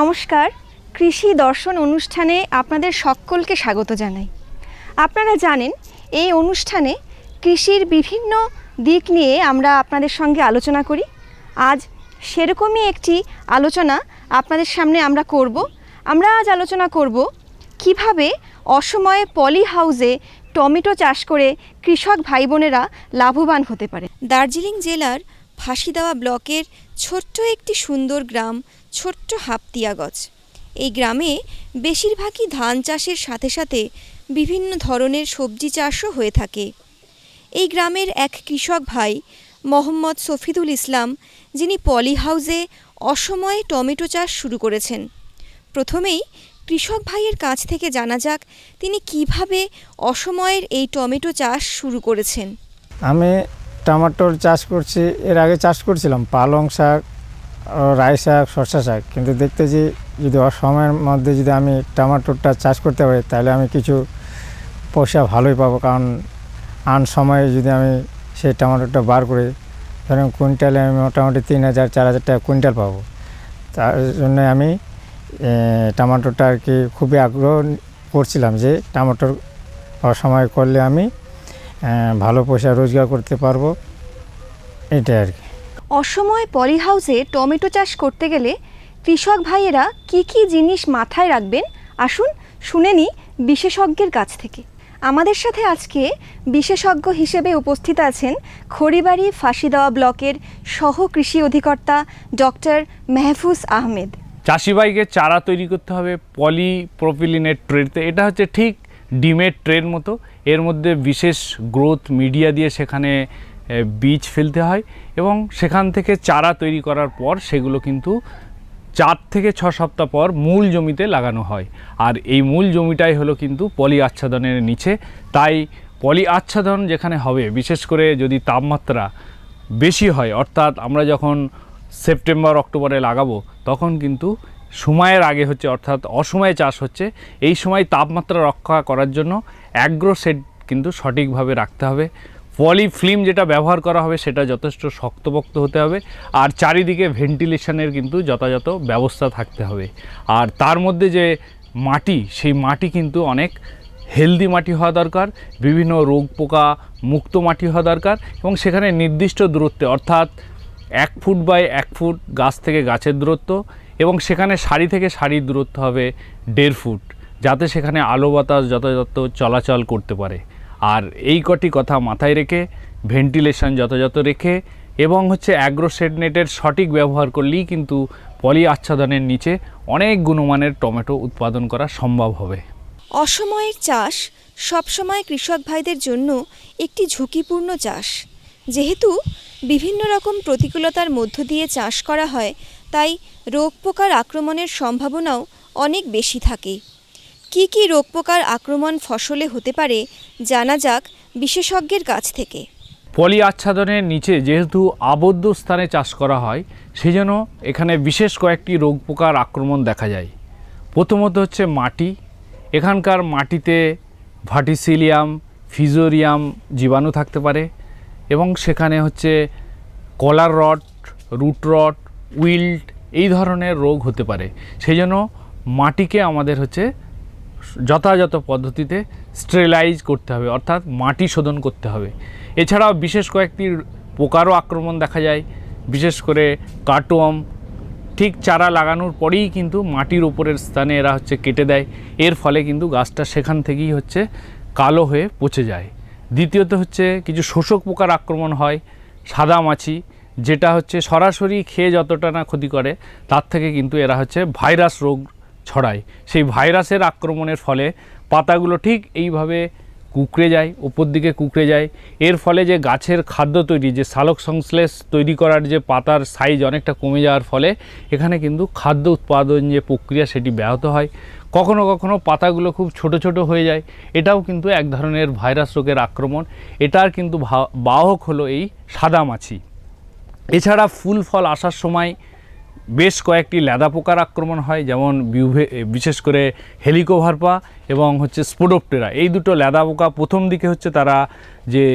নমস্কার, কৃষি দর্শন অনুষ্ঠানে আপনাদের সকলকে স্বাগত জানাই। আপনারা জানেন এই অনুষ্ঠানে কৃষির বিভিন্ন দিক নিয়ে আমরা আপনাদের সঙ্গে আলোচনা করি। আজ সেরকমই একটি আলোচনা আপনাদের সামনে আমরা করব। আমরা আজ আলোচনা করব কিভাবে অসময়ে পলি হাউসে টমেটো চাষ করে কৃষক ভাই বোনেরা লাভবান হতে পারে। দার্জিলিং জেলার ফাঁসিদেওয়া ব্লকের ছোট্ট একটি সুন্দর গ্রাম ছোট্ট হাপ্তিয়াগজ। এই গ্রামে বেশিরভাগই ধান চাষের সাথে সাথে বিভিন্ন ধরনের সবজি চাষও হয়ে থাকে। এই গ্রামের এক কৃষক ভাই মোহাম্মদ শফিদুল ইসলাম, যিনি পলি হাউসে অসময়ে টমেটো চাষ শুরু করেছেন। প্রথমেই কৃষক ভাইয়ের কাছ থেকে জানা যাক তিনি কিভাবে অসময়ের এই টমেটো চাষ শুরু করেছেন। আমি টমেটোর চাষ করছি, এর আগে চাষ করছিলাম পালং শাক, রাই শাক, শসা শাক, কিন্তু দেখতেছি যদি অসময়ের মধ্যে যদি আমি টমেটোটা চাষ করতে পারি তাহলে আমি কিছু পয়সা ভালোই পাবো। কারণ আন সময়ে যদি আমি সেই টমেটোটা বার করি, ধরুন কুইন্টালে আমি মোটামুটি 3,000-4,000 টাকা কুইন্টাল পাবো। তার জন্য আমি টমেটোটা আর কি খুবই আগ্রহ করছিলাম যে টমেটোর অসময় করলে আমি ভালো পয়সা রোজগার করতে পারবো, এটাই আর কি। অসময়ে পলি হাউসে টমেটো চাষ করতে গেলে কৃষক ভাইয়েরা কি কি জিনিস মাথায় রাখবেন, আসুন শুনে নিই বিশেষজ্ঞের কাছ থেকে। আমাদের সাথে আজকে বিশেষজ্ঞ হিসেবে উপস্থিত আছেন খড়িবাড়ি ফাঁসিদেওয়া ব্লকের সহ কৃষি অধিকর্তা ডক্টর মেহফুজ আহমেদ। চাষি ভাইকে চারা তৈরি করতে হবে পলিপ্রোপিলিনের ট্রেতে। এটা হচ্ছে ঠিক ডিমের ট্রের মতো, এর মধ্যে বিশেষ গ্রোথ মিডিয়া দিয়ে সেখানে বীজ ফেলতে হয় এবং সেখান থেকে চারা তৈরি করার পর সেগুলো কিন্তু 4 থেকে 6 সপ্তাহ পর মূল জমিতে লাগানো হয়। আর এই মূল জমিটাই হলো কিন্তু পলি আচ্ছাদনের নিচে। তাই পলি আচ্ছাদন যেখানে হবে, বিশেষ করে যদি তাপমাত্রা বেশি হয়, অর্থাৎ আমরা যখন সেপ্টেম্বর অক্টোবরে লাগাবো তখন কিন্তু সময়ের আগে হচ্ছে, অর্থাৎ অসময়ে চাষ হচ্ছে, এই সময় তাপমাত্রা রক্ষা করার জন্য অ্যাগ্রো শেড কিন্তু সঠিকভাবে রাখতে হবে। পলি ফিল্ম যেটা ব্যবহার করা হবে সেটা যথেষ্ট শক্তপোক্ত হতে হবে, আর চারিদিকে ভেন্টিলেশনের কিন্তু যথাযথ ব্যবস্থা থাকতে হবে। আর তার মধ্যে যে মাটি, সেই মাটি কিন্তু অনেক হেলদি মাটি হওয়া দরকার, বিভিন্ন রোগ পোকা মুক্ত মাটি হওয়া দরকার এবং সেখানে নির্দিষ্ট দূরত্বে, অর্থাৎ 1 ফুট বাই 1 ফুট গাছ থেকে গাছের দূরত্ব, এবং সেখানে সারি থেকে সারির দূরত্ব হবে 1.5 ফুট, যাতে সেখানে আলো বাতাস যথাযথ চলাচল করতে পারে। আর এই কটি কথা মাথায় রেখে, ভেন্টিলেশন যথাযথ রেখে এবং হচ্ছে অ্যাগ্রো শেড নেটের সঠিক ব্যবহার করলেই কিন্তু পলি আচ্ছাদনের নিচে অনেক গুণমানের টমেটো উৎপাদন করা সম্ভব হবে। অসময়ের চাষ সবসময় কৃষক ভাইদের জন্য একটি ঝুঁকিপূর্ণ চাষ। যেহেতু বিভিন্ন রকম প্রতিকূলতার মধ্য দিয়ে চাষ করা হয়, তাই রোগ পোকার আক্রমণের সম্ভাবনাও অনেক বেশি থাকে। কি কি রোগ পোকার আক্রমণ ফসলে হতে পারে জানা যাক বিশেষজ্ঞের কাছ থেকে। পলি আচ্ছাদনের নিচে যেহেতু আবদ্ধ স্থানে চাষ করা হয়, সেজন্য এখানে বিশেষ কয়েকটি রোগ পোকার আক্রমণ দেখা যায়। প্রথমত হচ্ছে মাটি। এখানকার মাটিতে ভার্টিসিলিয়াম, ফিজোরিয়াম জীবাণু থাকতে পারে এবং সেখানে হচ্ছে কলার রট, রুট রট, উইল্ট এই ধরনের রোগ হতে পারে। সেই জন্য মাটিকে আমাদের হচ্ছে যথাযথ পদ্ধতিতে স্টেরিলাইজ করতে হবে, অর্থাৎ মাটি শোধন করতে হবে। এছাড়াও বিশেষ কয়েকটি পোকারও আক্রমণ দেখা যায়, বিশেষ করে কাটওয়ার্ম। ঠিক চারা লাগানোর পরেই কিন্তু মাটির উপরের স্থানে এরা হচ্ছে কেটে দেয়, এর ফলে কিন্তু গাছটা সেখান থেকেই হচ্ছে কালো হয়ে পচে যায়। দ্বিতীয়ত হচ্ছে কিছু শোষক পোকার আক্রমণ হয়, সাদা মাছি, যেটা হচ্ছে সরাসরি খেয়ে যতটা না ক্ষতি করে তার থেকে কিন্তু এরা হচ্ছে ভাইরাস রোগ ছড়ায়। সেই ভাইরাসের আক্রমণের ফলে পাতাগুলো ঠিক এইভাবে কুঁকড়ে যায়, উপর দিকে কুঁকড়ে যায়। এর ফলে যে গাছের খাদ্য তৈরি, যে সালোক সংশ্লেষ তৈরি করার যে পাতার সাইজ অনেকটা কমে যাওয়ার ফলে এখানে কিন্তু খাদ্য উৎপাদন যে প্রক্রিয়া সেটি ব্যাহত হয়। কখনো কখনো পাতাগুলো খুব ছোট ছোট হয়ে যায়, এটাও কিন্তু এক ধরনের ভাইরাস রোগের আক্রমণ। এটার কিন্তু বাহক হলো এই সাদা মাছি। এছাড়া ফুল ফল আসার সময় বেশ কয়েকটি লেদা পোকার আক্রমণ হয়, যেমন বিশেষ করে হেলিকোভারপা এবং হচ্ছে স্পোডোপ্টেরা। এই দুটো লেদা পোকা প্রথম দিকে হচ্ছে তারা যে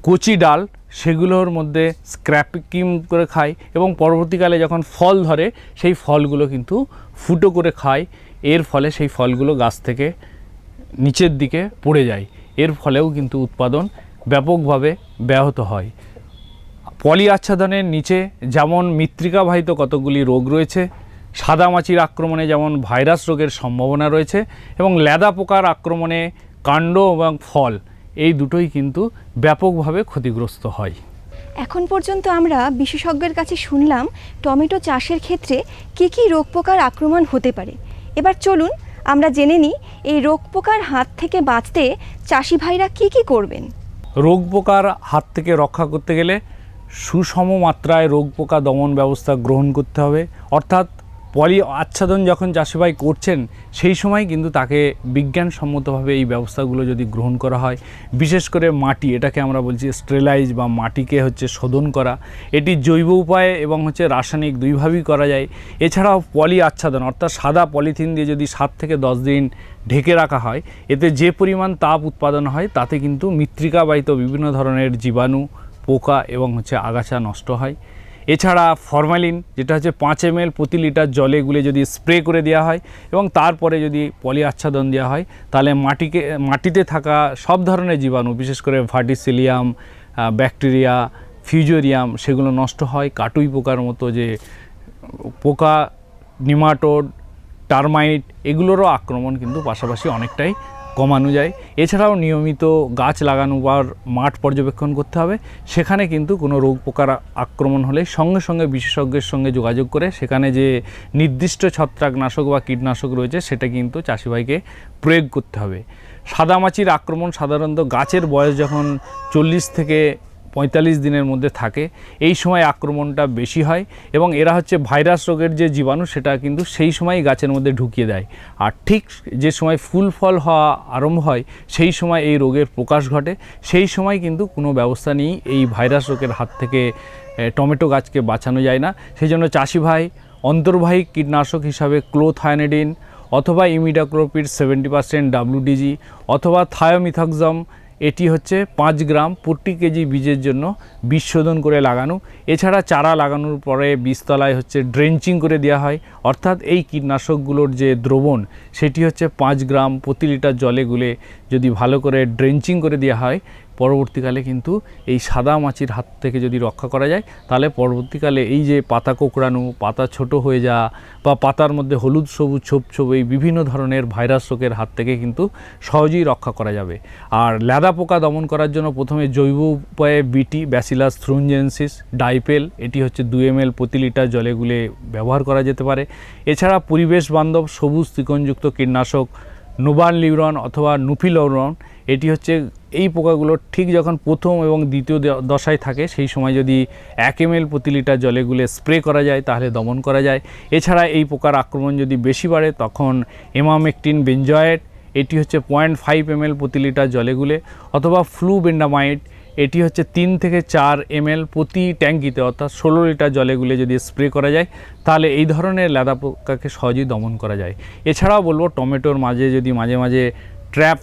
কচি ডাল সেগুলোর মধ্যে স্ক্র্যাপিং করে খায় এবং পরবর্তীকালে যখন ফল ধরে সেই ফলগুলো কিন্তু ফুটো করে খায়। এর ফলে সেই ফলগুলো গাছ থেকে নিচের দিকে পড়ে যায়, এর ফলেও কিন্তু উৎপাদন ব্যাপকভাবে ব্যাহত হয়। পলি আচ্ছাদনের নিচে যেমন মৃত্তিকাবাহিত কতগুলি রোগ রয়েছে, সাদামাছির আক্রমণে যেমন ভাইরাস রোগের সম্ভাবনা রয়েছে এবং লেদা পোকার আক্রমণে কাণ্ড এবং ফল এই দুটোই কিন্তু ব্যাপকভাবে ক্ষতিগ্রস্ত হয়। এখন পর্যন্ত আমরা বিশেষজ্ঞের কাছে শুনলাম টমেটো চাষের ক্ষেত্রে কী কী রোগ পোকার আক্রমণ হতে পারে। এবার চলুন আমরা জেনে নিই এই রোগ পোকার হাত থেকে বাঁচতে চাষি ভাইরা কী কী করবেন। রোগ পোকার হাত থেকে রক্ষা করতে গেলে সুষম মাত্রায় রোগ পোকা দমন ব্যবস্থা গ্রহণ করতে হবে। অর্থাৎ পলি আচ্ছাদন যখন চাষিভাই করছেন সেই সময় কিন্তু তাকে বিজ্ঞানসম্মতভাবে এই ব্যবস্থাগুলো যদি গ্রহণ করা হয়, বিশেষ করে মাটি, এটাকে আমরা বলছি স্টেলাইজ বা মাটিকে শোধন করা, এটি জৈব উপায়ে এবং রাসায়নিক দুইভাবেই করা যায়। এছাড়াও পলি আচ্ছাদন অর্থাৎ সাদা পলিথিন দিয়ে যদি 7 থেকে 10 দিন ঢেকে রাখা হয়, এতে যে পরিমাণ তাপ উৎপাদন হয় তাতে কিন্তু মৃত্তিকাবাহিত বিভিন্ন ধরনের জীবাণু, পোকা এবং আগাছা নষ্ট হয়। এছাড়া ফরমালিন যেটা 5 ml প্রতি লিটার জলে গুলে যদি স্প্রে করে দেওয়া হয় এবং তারপরে যদি পলি আচ্ছাদন দেওয়া হয়, তাহলে মাটিতে থাকা সব ধরনের জীবাণু, বিশেষ করে ভার্টিসিলিয়াম, ব্যাকটেরিয়া, ফিউজোরিয়াম, সেগুলো নষ্ট হয়। কাটুই পোকার মতো যে পোকা, নিমাটোড, টার্মাইট, এগুলোরও আক্রমণ কিন্তু পাশাপাশি অনেকটাই কমানো যায়। এছাড়াও নিয়মিত গাছ লাগানো বা মাঠ পর্যবেক্ষণ করতে হবে। সেখানে কিন্তু কোনো রোগ পোকার আক্রমণ হলে সঙ্গে সঙ্গে বিশেষজ্ঞের সঙ্গে যোগাযোগ করে সেখানে যে নির্দিষ্ট ছত্রাকনাশক বা কীটনাশক রয়েছে সেটা কিন্তু চাষিভাইকে প্রয়োগ করতে হবে। সাদামাছির আক্রমণ সাধারণত গাছের বয়স যখন 40 থেকে 45 দিনের মধ্যে থাকে, এই সময় আক্রমণটা বেশি হয় এবং এরা ভাইরাস রোগের যে জীবাণু সেটা কিন্তু সেই সময়ই গাছের মধ্যে ঢুকিয়ে দেয়। আর ঠিক যে সময় ফুল ফল হওয়া আরম্ভ হয় সেই সময় এই রোগের প্রকাশ ঘটে। সেই সময় কিন্তু কোনো ব্যবস্থা নেই এই ভাইরাস রোগের হাত থেকে টমেটো গাছকে বাঁচানো যায় না। সেই জন্য চাষি ভাই অন্তর্বাহী কীটনাশক হিসাবে ক্লোথায়ানিডিন অথবা ইমিডাক্লোপিড 70% WDG অথবা থায়োমিথাক্সাম, এটি 5 গ্রাম প্রতি কেজি বীজের জন্য বীজ শোধন করে লাগানো। এছাড়া চারা লাগানোর পরে বীজতলায় ড্রেঞ্চিং করে দেওয়া হয়। অর্থাৎ এই কীটনাশকগুলোর যে দ্রবণ সেটি 5 গ্রাম প্রতি লিটার জলে গুলে যদি ভালো করে ড্রেঞ্চিং করে দেওয়া হয়, পরবর্তীকালে কিন্তু এই সাদা মাছির হাত থেকে যদি রক্ষা করা যায়, তাহলে পরবর্তীকালে এই যে পাতা কোঁকড়ানো, পাতা ছোট হয়ে যাওয়া বা পাতার মধ্যে হলুদ সবুজ ছোপ ছোপ এই বিভিন্ন ধরনের ভাইরাস রোগের হাত থেকে কিন্তু সহজেই রক্ষা করা যাবে। আর লেদা পোকা দমন করার জন্য প্রথমে জৈব উপায়ে বিটি, ব্যাসিলাস থ্রুনজেন্সিস, ডাইপেল, এটি 2 ml প্রতি লিটার জলে গুলে ব্যবহার করা যেতে পারে। এছাড়া পরিবেশ বান্ধব সবুজ ত্রিকোণযুক্ত কীটনাশক নোবানলিউরন অথবা নুফিলুরন, এটি এই পোকাগুলো ঠিক যখন প্রথম এবং দ্বিতীয় দশায় থাকে সেই সময় যদি 1 ml প্রতি লিটার জলে গুলে স্প্রে করা যায় তাহলে দমন করা যায়। এছাড়া এই পোকার আক্রমণ যদি বেশি বাড়ে তখন এমামেকটিন বেঞ্জয়েট, এটি 0.5 ml প্রতি লিটার জলে গুলে অথবা ফ্লুবেন্ডামাইড, এটি 3 থেকে 4 ml প্রতি ট্যাঙ্কিতে অর্থাৎ 16 লিটার জলে গুলে যদি স্প্রে করা যায় তাহলে এই ধরনের লেদা পোকাকে সহজেই দমন করা যায়। এছাড়াও বলবো টমেটোর মাঝে যদি মাঝে মাঝে ট্র্যাপ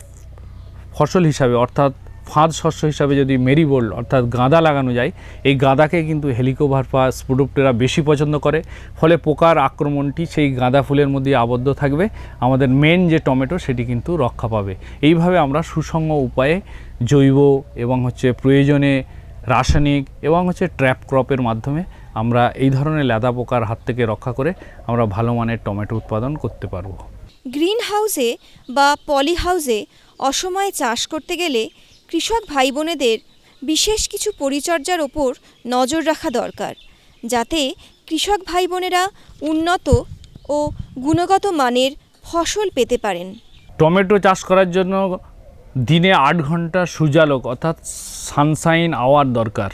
ফসল হিসাবে অর্থাৎ ফাঁদ শস্য হিসাবে যদি মেরিগোল্ড অর্থাৎ গাঁদা লাগানো যায়, এই গাঁদাকে কিন্তু হেলিকোভারপা স্পোডোপ্টেরা বেশি পছন্দ করে। ফলে পোকার আক্রমণটি সেই গাঁদা ফুলের মধ্যে আবদ্ধ থাকবে, আমাদের মেন যে টমেটো সেটি কিন্তু রক্ষা পাবে। এইভাবে আমরা সুসংগ উপায়ে জৈব এবং প্রয়োজনে রাসায়নিক এবং ট্র্যাপ ক্রপের মাধ্যমে আমরা এই ধরনের লেদা পোকার হাত থেকে রক্ষা করে আমরা ভালো মানের টমেটো উৎপাদন করতে পারবো। গ্রিন হাউসে বা পলি হাউসে অসময়ে চাষ করতে গেলে কৃষক ভাই বোনেদের বিশেষ কিছু পরিচর্যার ওপর নজর রাখা দরকার, যাতে কৃষক ভাই বোনেরা উন্নত ও গুণগত মানের ফসল পেতে পারেন। টমেটো চাষ করার জন্য দিনে 8 ঘন্টা সূর্যালোক অর্থাৎ সানশাইন আওয়ার দরকার।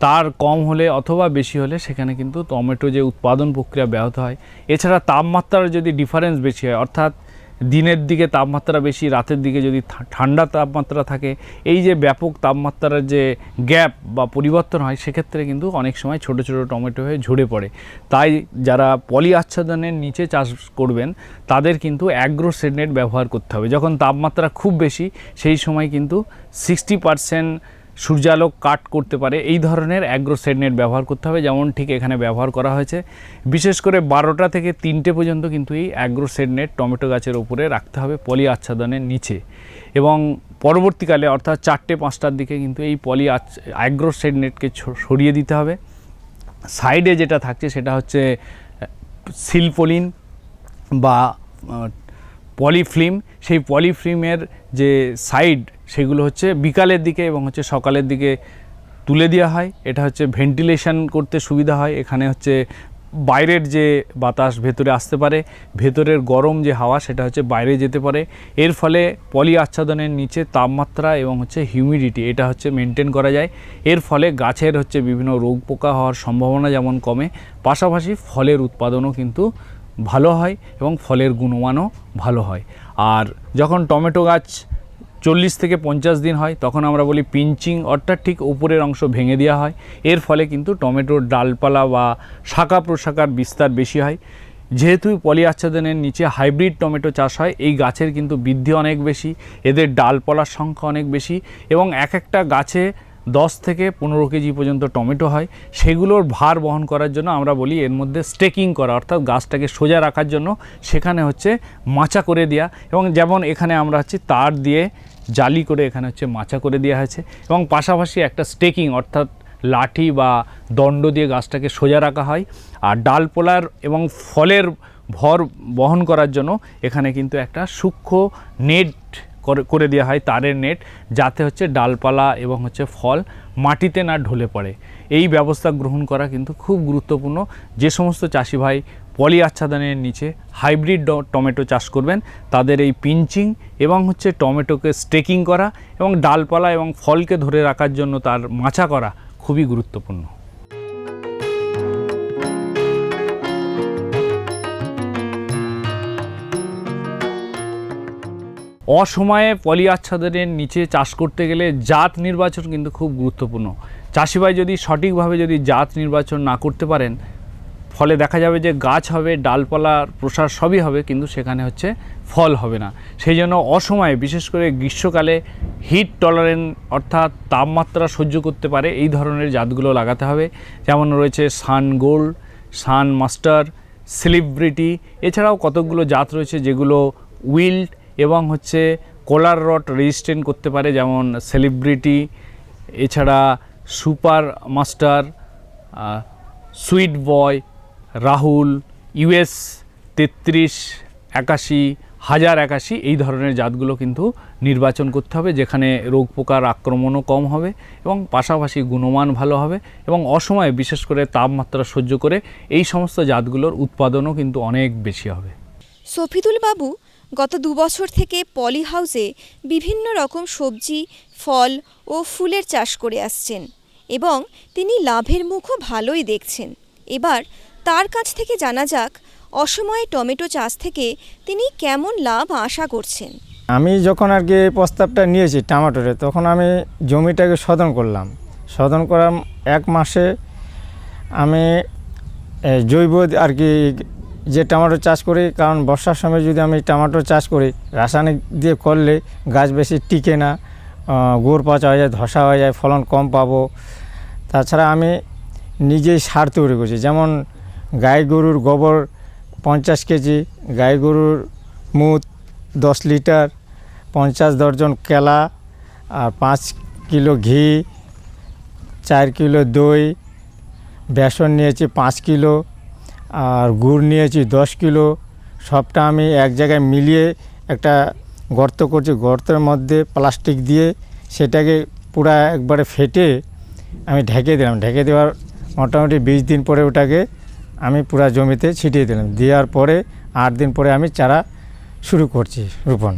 তার কম হলে অথবা বেশি হলে সেখানে কিন্তু টমেটো যে উৎপাদন প্রক্রিয়া ব্যাহত হয়। এছাড়া তাপমাত্রার যদি ডিফারেন্স বেশি হয় অর্থাৎ দিনের দিকে তাপমাত্রা বেশি, রাতের দিকে যদি ঠান্ডা তাপমাত্রা থাকে, এই যে ব্যাপক তাপমাত্রার যে গ্যাপ বা পরিবর্তন হয় সেক্ষেত্রে কিন্তু অনেক সময় ছোট ছোট টমেটো হয়ে ঝরে পড়ে। তাই যারা পলি আচ্ছাদনের নিচে চাষ করবেন তাদের কিন্তু অ্যাগ্রোসেড নেট ব্যবহার করতে হবে। যখন তাপমাত্রা খুব বেশি সেই সময় কিন্তু 60% সূর্যালোক কাট করতে পারে এই ধরনের অ্যাগ্রো শেড নেট ব্যবহার করতে হবে, যেমন ঠিক এখানে ব্যবহার করা হয়েছে। বিশেষ করে 12টা থেকে 3টে পর্যন্ত কিন্তু এই অ্যাগ্রো শেড নেট টমেটো গাছের উপরে রাখতে হবে পলি আচ্ছাদনের নিচে, এবং পরবর্তীকালে অর্থাৎ 4টে-5টার দিকে কিন্তু এই অ্যাগ্রো শেড নেটকে সরিয়ে দিতে হবে। সাইডে যেটা থাকছে সেটা হচ্ছে সিলপলিন বা পলিফিল্ম, সেই পলিফিল্মের যে সাইড সেগুলো হচ্ছে বিকালের দিকে এবং হচ্ছে সকালের দিকে তুলে দেওয়া হয়। এটা হচ্ছে ভেন্টিলেশন করতে সুবিধা হয়, এখানে হচ্ছে বাইরের যে বাতাস ভেতরে আসতে পারে, ভেতরের গরম যে হাওয়া সেটা হচ্ছে বাইরে যেতে পারে। এর ফলে পলি আচ্ছাদনের নিচে তাপমাত্রা এবং হচ্ছে হিউমিডিটি এটা হচ্ছে মেনটেন করা যায়। এর ফলে গাছের হচ্ছে বিভিন্ন রোগ পোকা হওয়ার সম্ভাবনা যেমন কমে, পাশাপাশি ফলের উৎপাদনও কিন্তু ভালো হয় এবং ফলের গুণমানও ভালো হয়। আর যখন টমেটো গাছ 40 থেকে 50 দিন হয় তখন আমরা বলি পিঞ্চিং, অর্থাৎ ঠিক উপরের অংশ ভেঙে দেওয়া হয়। এর ফলে কিন্তু টমেটোর ডালপালা বা শাখা প্রশাখার বিস্তার বেশি হয়। যেহেতু পলি আচ্ছাদনের নিচে হাইব্রিড টমেটো চাষ হয়, এই গাছের কিন্তু বৃদ্ধি অনেক বেশি, এদের ডালপালার সংখ্যা অনেক বেশি এবং এক একটা গাছে 10 থেকে 15 কেজি পর্যন্ত টমেটো হয়। সেগুলোর ভার বহন করার জন্য আমরা বলি এর মধ্যে স্টেকিং করা, অর্থাৎ গাছটাকে সোজা রাখার জন্য সেখানে হচ্ছে মাচা করে দেওয়া, এবং যেমন এখানে আমরা হচ্ছে তার দিয়ে জালি করে এখানে হচ্ছে মাচা করে দেওয়া হয়েছে, এবং পাশাপাশি একটা স্টেকিং অর্থাৎ লাঠি বা দণ্ড দিয়ে গাছটাকে সোজা রাখা হয়। আর ডালপালার এবং ফলের ভর বহন করার জন্য এখানে কিন্তু একটা সূক্ষ্ম নেট করে দেওয়া হয়, তারের নেট, যাতে হচ্ছে ডালপালা এবং হচ্ছে ফল মাটিতে না ঢলে পড়ে। এই ব্যবস্থা গ্রহণ করা কিন্তু খুব গুরুত্বপূর্ণ। যে সমস্ত চাষি ভাই পলি আচ্ছাদনের নিচে হাইব্রিড টমেটো চাষ করবেন তাদের এই পিঞ্চিং এবং হচ্ছে টমেটোকে স্টেকিং করা এবং ডালপালা এবং ফলকে ধরে রাখার জন্য তার মাচা করা খুবই গুরুত্বপূর্ণ। অসময়ে পলি আচ্ছাদনের নিচে চাষ করতে গেলে জাত নির্বাচন কিন্তু খুব গুরুত্বপূর্ণ। চাষি ভাই যদি সঠিকভাবে জাত নির্বাচন না করতে পারেন, ফলে দেখা যাবে যে গাছ হবে, ডালপালার প্রসার সবই হবে, কিন্তু সেখানে হচ্ছে ফল হবে না। সেই জন্য অসময়ে, বিশেষ করে গ্রীষ্মকালে হিট টলারেন্ট অর্থাৎ তাপমাত্রা সহ্য করতে পারে এই ধরনের জাতগুলো লাগাতে হবে। যেমন রয়েছে সান গোল্ড, সান মাস্টার, সেলিব্রিটি, এছাড়াও কতকগুলো জাত রয়েছে যেগুলো উইল্ড এবং হচ্ছে কোলার রট রেজিস্ট্যান্ট করতে পারে, যেমন সেলিব্রিটি, এছাড়া সুপার মাস্টার, সুইট বয়, রাহুল, US 33, 81, 1081 এই ধরনের জাতগুলো কিন্তু নির্বাচন করতে হবে, যেখানে রোগ পোকার আক্রমণও কম হবে এবং পাশাপাশি গুণমান ভালো হবে এবং অসময়ে বিশেষ করে তাপমাত্রা সহ্য করে এই সমস্ত জাতগুলোর উৎপাদনও কিন্তু অনেক বেশি হবে। শফিদুল বাবু গত 2 বছর থেকে পলি হাউসে বিভিন্ন রকম সবজি, ফল ও ফুলের চাষ করে আসছেন এবং তিনি লাভের মুখও ভালোই দেখছেন। এবার তার কাছ থেকে জানা যাক অসময়ে টমেটো চাষ থেকে তিনি কেমন লাভ আশা করছেন। আমি যখন আর কি এই প্রস্তাবটা নিয়েছি টমেটোরে, তখন আমি জমিটাকে শোধন করলাম। শোধন করার 1 মাসে আমি জৈব আর কি যে টমেটো চাষ করি, কারণ বর্ষার সময় যদি আমি টমেটো চাষ করি রাসায়নিক দিয়ে করলে গাছ বেশি টিকে না, গোড় পচা হয়ে যায়, ধসা হয়ে যায়, ফলন কম পাবো। তাছাড়া আমি নিজেই সার তৈরি করছি, যেমন গাই গরুর গোবর 50 কেজি, গাই গরুর মুত 10 লিটার, 50 দর্জন কেলা, আর 5 কিলো ঘি, 4 কিলো দই, বেসন নিয়েছি 5 কিলো, আর গুড় নিয়েছি 10 কিলো। সবটা আমি এক জায়গায় মিলিয়ে একটা গর্ত করছি, গর্তের মধ্যে প্লাস্টিক দিয়ে সেটাকে পুরা একবারে ফেটে আমি ঢেকে দিলাম। ঢেকে দেওয়ার মোটামুটি 20 দিন পরে ওটাকে আমি পুরা জমিতে ছিটিয়ে দিলাম। দেওয়ার পরে 8 দিন পরে আমি চারা শুরু করছি রোপণ।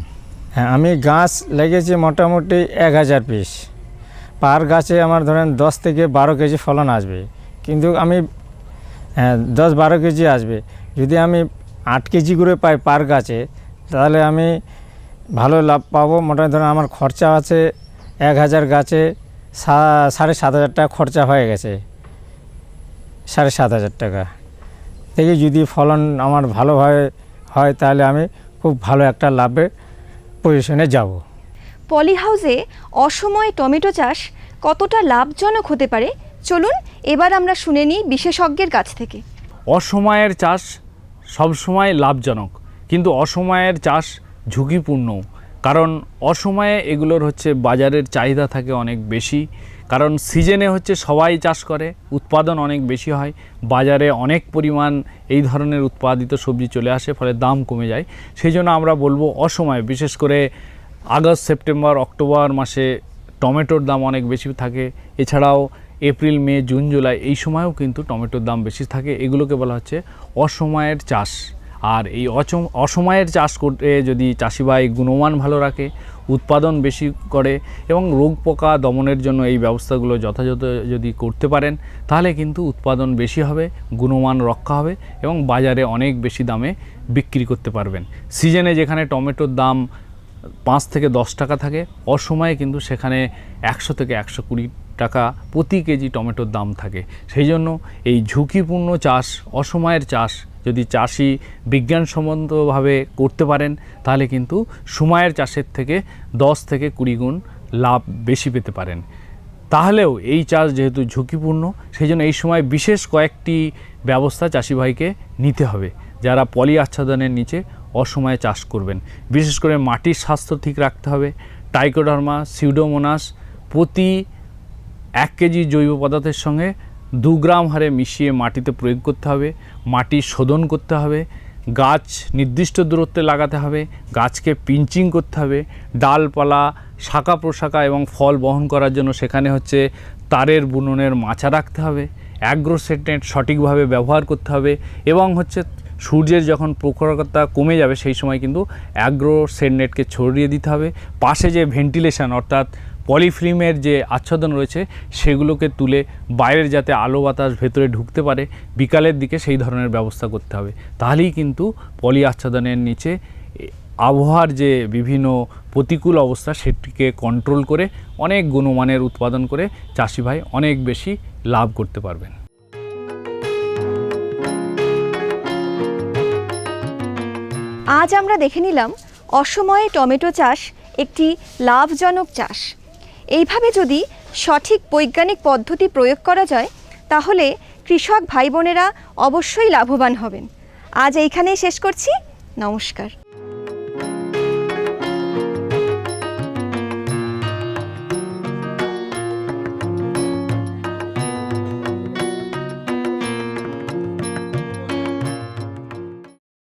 হ্যাঁ, আমি গাছ লেগেছি মোটামুটি 1000 পিস। পার গাছে আমার ধরেন 10 থেকে 12 কেজি ফলন আসবে, কিন্তু আমি 10-12 কেজি আসবে। যদি আমি 8 কেজি করে পাই পার গাছে, তাহলে আমি ভালো লাভ পাবো। মোটামুটি ধরেন আমার খরচা আছে 1000 গাছে 7,500 টাকা খরচা হয়ে গেছে। 7,500 টাকা থেকে যদি ফলন আমার ভালোভাবে হয়, তাহলে আমি খুব ভালো একটা লাভের পজিশনে যাব। পলি হাউসে অসময়ে টমেটো চাষ কতটা লাভজনক হতে পারে, চলুন এবার আমরা শুনে নিই বিশেষজ্ঞের কাছ থেকে। অসময়ের চাষ সবসময় লাভজনক, কিন্তু অসময়ের চাষ ঝুঁকিপূর্ণ। কারণ অসময়ে এগুলোর হচ্ছে বাজারের চাহিদা থাকে অনেক বেশি, কারণ সিজনে হচ্ছে সবাই চাষ করে, উৎপাদন অনেক বেশি হয়, বাজারে অনেক পরিমাণ এই ধরনের উৎপাদিত সবজি চলে আসে, ফলে দাম কমে যায়। সেই জন্য আমরা বলবো অসময়ে, বিশেষ করে আগস্ট, সেপ্টেম্বর, অক্টোবর মাসে টমেটোর দাম অনেক বেশি থাকে। এছাড়াও এপ্রিল, মে, জুন, জুলাই এই সময়েও কিন্তু টমেটোর দাম বেশি থাকে। এগুলোকে বলা হচ্ছে অসময়ের চাষ। আর এই অসময়ের চাষ করতে যদি চাষিভাই গুণমান ভালো রাখে, উৎপাদন বেশি করে এবং রোগ পোকা দমনের জন্য এই ব্যবস্থাগুলো যথাযথ যদি করতে পারেন, তাহলে কিন্তু উৎপাদন বেশি হবে, গুণমান রক্ষা হবে এবং বাজারে অনেক বেশি দামে বিক্রি করতে পারবেন। সিজনে যেখানে টমেটোর দাম 5 থেকে 10 টাকা থাকে, অসময়ে কিন্তু সেখানে 100 থেকে 120 টাকা প্রতি কেজি টমেটোর দাম থাকে। সেই জন্য এই ঝুঁকিপূর্ণ চাষ, অসময়ের চাষ যদি চাষি বিজ্ঞানসম্মতভাবে করতে পারেন, তাহলে কিন্তু সময়ের চাষের থেকে 10 থেকে 20 গুণ লাভ বেশি পেতে পারেন। তাহলেও এই চাষ যেহেতু ঝুঁকিপূর্ণ, সেই জন্য এই সময় বিশেষ কয়েকটি ব্যবস্থা চাষিভাইকে নিতে হবে যারা পলি আচ্ছাদনের নিচে অসময়ে চাষ করবেন। বিশেষ করে মাটির স্বাস্থ্য ঠিক রাখতে হবে। ট্রাইকোডার্মা, সিউডোমোনাস প্রতি 1 কেজি জৈব পদার্থের সঙ্গে 2 গ্রাম হারে মিশিয়ে মাটিতে প্রয়োগ করতে হবে। মাটি শোধন করতে হবে, গাছ নির্দিষ্ট দূরত্বে লাগাতে হবে, গাছকে পিঞ্চিং করতে হবে, ডালপালা, শাখা প্রশাখা এবং ফল বহন করার জন্য সেখানে হচ্ছে তারের বুননের মাচা রাখতে হবে। অ্যাগ্রো সেট নেট সঠিকভাবে ব্যবহার করতে হবে এবং হচ্ছে সূর্যের যখন প্রখরতা কমে যাবে সেই সময় কিন্তু অ্যাগ্রো সেট নেটকে ছড়িয়ে দিতে হবে। পাশে যে ভেন্টিলেশন অর্থাৎ পলিফিল্মের যে আচ্ছাদন রয়েছে সেগুলোকে তুলে বাইরের যাতে আলো বাতাস ভেতরে ঢুকতে পারে, বিকালের দিকে সেই ধরনের ব্যবস্থা করতে হবে। তাহলেই কিন্তু পলি আচ্ছাদনের নিচে আবহাওয়ার যে বিভিন্ন প্রতিকূল অবস্থা সেটিকে কন্ট্রোল করে অনেক গুণমানের উৎপাদন করে চাষিভাই অনেক বেশি লাভ করতে পারবেন। আজ আমরা দেখে নিলাম অসময়ে টমেটো চাষ একটি লাভজনক চাষ। এইভাবে যদি সঠিক বৈজ্ঞানিক পদ্ধতি প্রয়োগ করা যায়, তাহলে কৃষক ভাই বোনেরা অবশ্যই লাভবান হবেন। আজ এইখানেই শেষ করছি। নমস্কার।